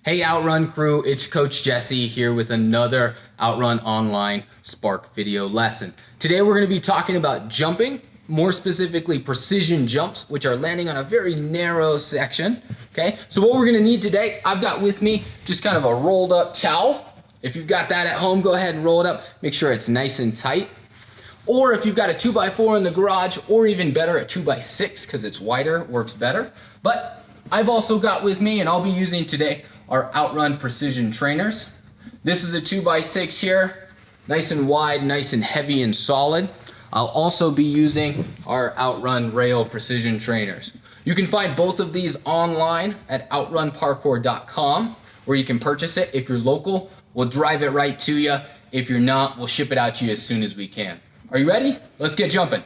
Hey Outrun crew, it's Coach Jesse here with another Outrun Online Spark video lesson. Today we're going to be talking about jumping, more specifically precision jumps, which are landing on a very narrow section. Okay, so what we're going to need today, I've got with me just kind of a rolled up towel. If you've got that at home, go ahead and roll it up. Make sure it's nice and tight. Or if you've got a 2x4 in the garage, or even better, a 2x6 because it's wider, works better. But I've also got with me, and I'll be using today, our Outrun Precision Trainers. This is a 2x6 here, nice and wide, nice and heavy and solid. I'll also be using our Outrun Rail Precision Trainers. You can find both of these online at outrunparkour.com, where you can purchase it. If you're local, we'll drive it right to you. If you're not, we'll ship it out to you as soon as we can. Are you ready? Let's get jumping.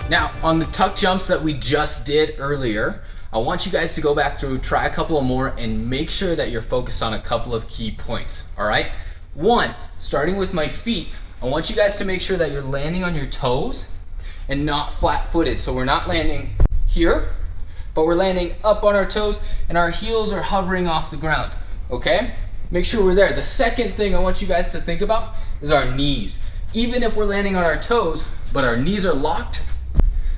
Now, on the tuck jumps that we just did earlier, I want you guys to go back through, try a couple of more, and make sure that you're focused on a couple of key points, all right? One, starting with my feet, I want you guys to make sure that you're landing on your toes and not flat-footed. So we're not landing here, but we're landing up on our toes and our heels are hovering off the ground, okay? Make sure we're there. The second thing I want you guys to think about is our knees. Even if we're landing on our toes, but our knees are locked,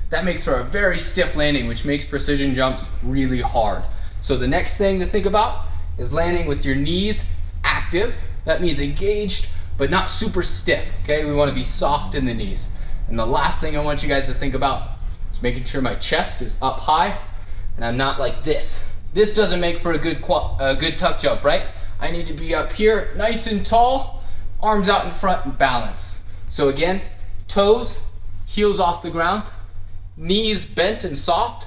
that makes for a very stiff landing, which makes precision jumps really hard. So the next thing to think about is landing with your knees active. That means engaged, but not super stiff, okay? We want to be soft in the knees. And the last thing I want you guys to think about is making sure my chest is up high and I'm not like this. This doesn't make for a good tuck jump, right? I need to be up here, nice and tall, arms out in front and balanced. So again, toes, heels off the ground, knees bent and soft,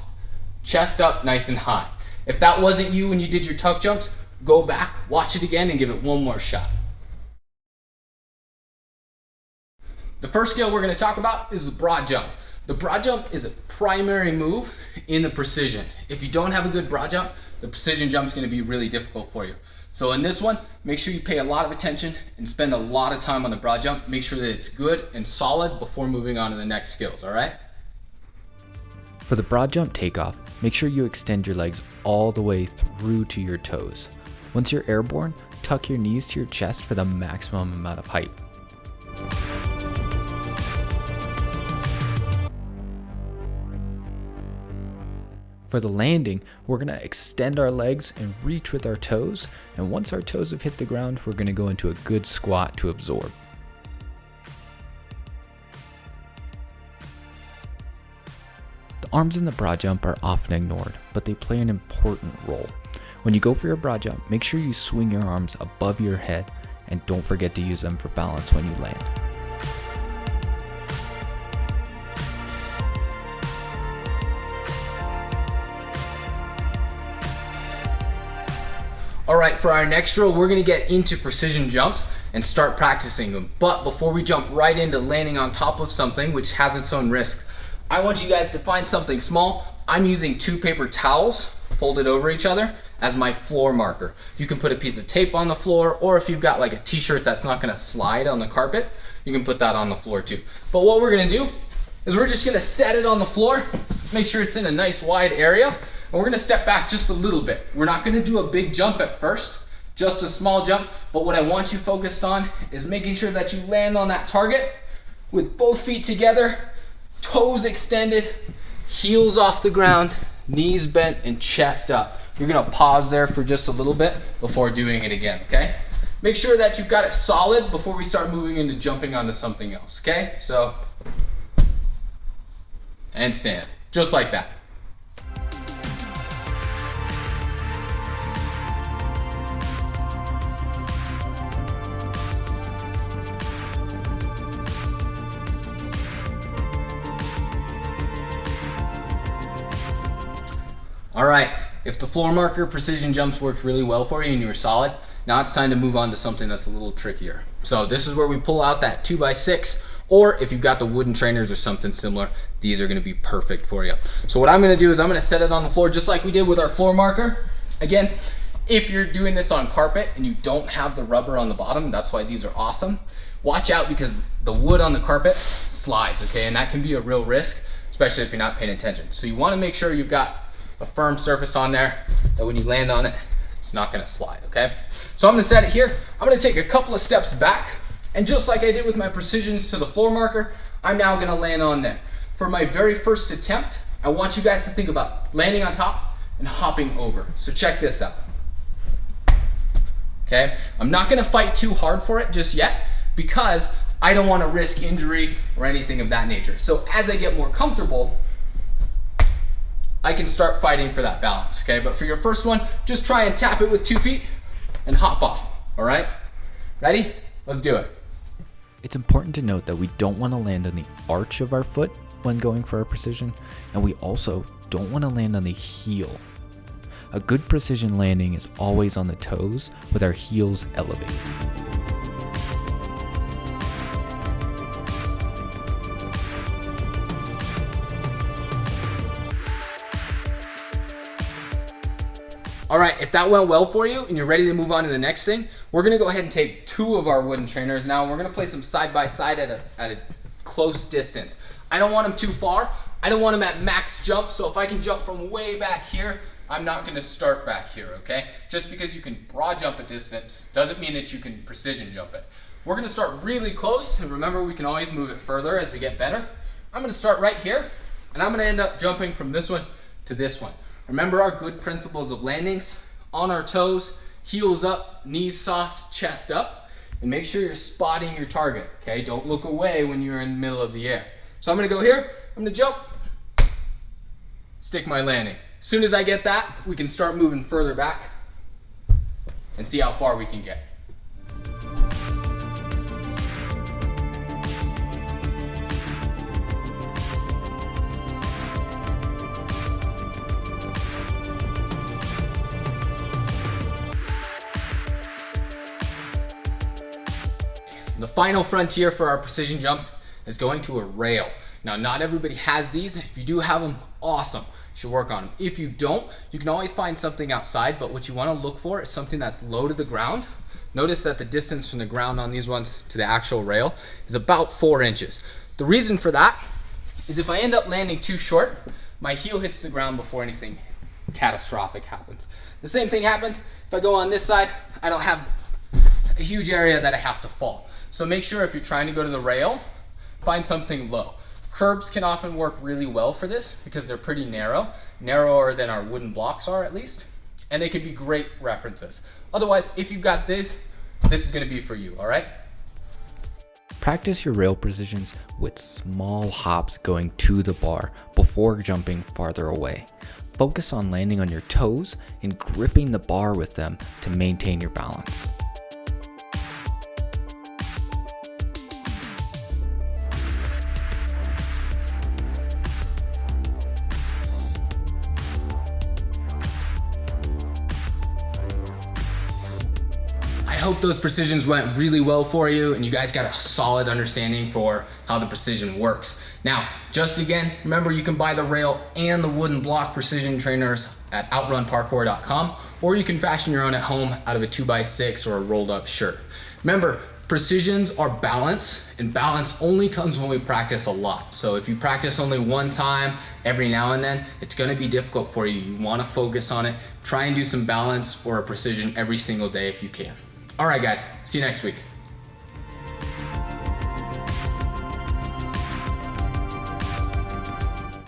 chest up nice and high. If that wasn't you when you did your tuck jumps, go back, watch it again, and give it one more shot. The first skill we're going to talk about is the broad jump. The broad jump is a primary move in the precision. If you don't have a good broad jump, the precision jump is going to be really difficult for you. So in this one, make sure you pay a lot of attention and spend a lot of time on the broad jump. Make sure that it's good and solid before moving on to the next skills, all right? For the broad jump takeoff, make sure you extend your legs all the way through to your toes. Once you're airborne, tuck your knees to your chest for the maximum amount of height. For the landing, we're going to extend our legs and reach with our toes, and once our toes have hit the ground, we're going to go into a good squat to absorb. Arms in the broad jump are often ignored, but they play an important role. When you go for your broad jump, make sure you swing your arms above your head and don't forget to use them for balance when you land. All right, for our next drill, we're gonna get into precision jumps and start practicing them. But before we jump right into landing on top of something, which has its own risks, I want you guys to find something small. I'm using 2 paper towels folded over each other as my floor marker. You can put a piece of tape on the floor, or if you've got like a t-shirt that's not gonna slide on the carpet, you can put that on the floor too. But what we're gonna do is we're just gonna set it on the floor, make sure it's in a nice wide area, and we're gonna step back just a little bit. We're not gonna do a big jump at first, just a small jump, but what I want you focused on is making sure that you land on that target with both feet together, toes extended, heels off the ground, knees bent, and chest up. you're gonna pause there for just a little bit before doing it again, okay? Make sure that you've got it solid before we start moving into jumping onto something else, okay? So, and stand, just like that. All right, if the floor marker precision jumps worked really well for you and you were solid, now it's time to move on to something that's a little trickier. So this is where we pull out that 2x6, or if you've got the wooden trainers or something similar, these are gonna be perfect for you. So what I'm gonna do is I'm gonna set it on the floor just like we did with our floor marker. Again, if you're doing this on carpet and you don't have the rubber on the bottom, that's why these are awesome. Watch out because the wood on the carpet slides, okay? And that can be a real risk, especially if you're not paying attention. So you wanna make sure you've got a firm surface on there that when you land on it, it's not gonna slide, okay? So I'm gonna set it here. I'm gonna take a couple of steps back, and just like I did with my precisions to the floor marker, I'm now gonna land on there. For my very first attempt, I want you guys to think about landing on top and hopping over. So check this out, okay? I'm not gonna fight too hard for it just yet because I don't wanna risk injury or anything of that nature. So as I get more comfortable, I can start fighting for that balance, okay? But for your first one, just try and tap it with 2 feet and hop off, all right? Ready? Let's do it. It's important to note that we don't want to land on the arch of our foot when going for our precision, and we also don't want to land on the heel. A good precision landing is always on the toes with our heels elevated. All right, if that went well for you and you're ready to move on to the next thing, we're gonna go ahead and take 2 of our wooden trainers now, and we're gonna place them side by side at a close distance. I don't want them too far. I don't want them at max jump, so if I can jump from way back here, I'm not gonna start back here, okay? Just because you can broad jump a distance doesn't mean that you can precision jump it. We're gonna start really close, and remember we can always move it further as we get better. I'm gonna start right here, and I'm gonna end up jumping from this one to this one. Remember our good principles of landings: on our toes, heels up, knees soft, chest up, and make sure you're spotting your target, okay? Don't look away when you're in the middle of the air. So I'm gonna go here, I'm gonna jump, stick my landing. As soon as I get that, we can start moving further back and see how far we can get. The final frontier for our precision jumps is going to a rail. Now, not everybody has these. If you do have them, awesome. You should work on them. If you don't, you can always find something outside, but what you want to look for is something that's low to the ground. Notice that the distance from the ground on these ones to the actual rail is about 4 inches. The reason for that is if I end up landing too short, my heel hits the ground before anything catastrophic happens. The same thing happens if I go on this side. I don't have a huge area that I have to fall. So make sure if you're trying to go to the rail, find something low. Curbs can often work really well for this because they're pretty narrow, narrower than our wooden blocks are at least, and they could be great references. Otherwise, if you've got this is gonna be for you, all right? Practice your rail precisions with small hops going to the bar before jumping farther away. Focus on landing on your toes and gripping the bar with them to maintain your balance. I hope those precisions went really well for you and you guys got a solid understanding for how the precision works. Now, just again, remember you can buy the rail and the wooden block precision trainers at outrunparkour.com, or you can fashion your own at home out of a 2x6 or a rolled up shirt. Remember, precisions are balance, and balance only comes when we practice a lot. So if you practice only one time every now and then, it's gonna be difficult for you. You wanna focus on it. Try and do some balance or a precision every single day if you can. All right, guys, see you next week.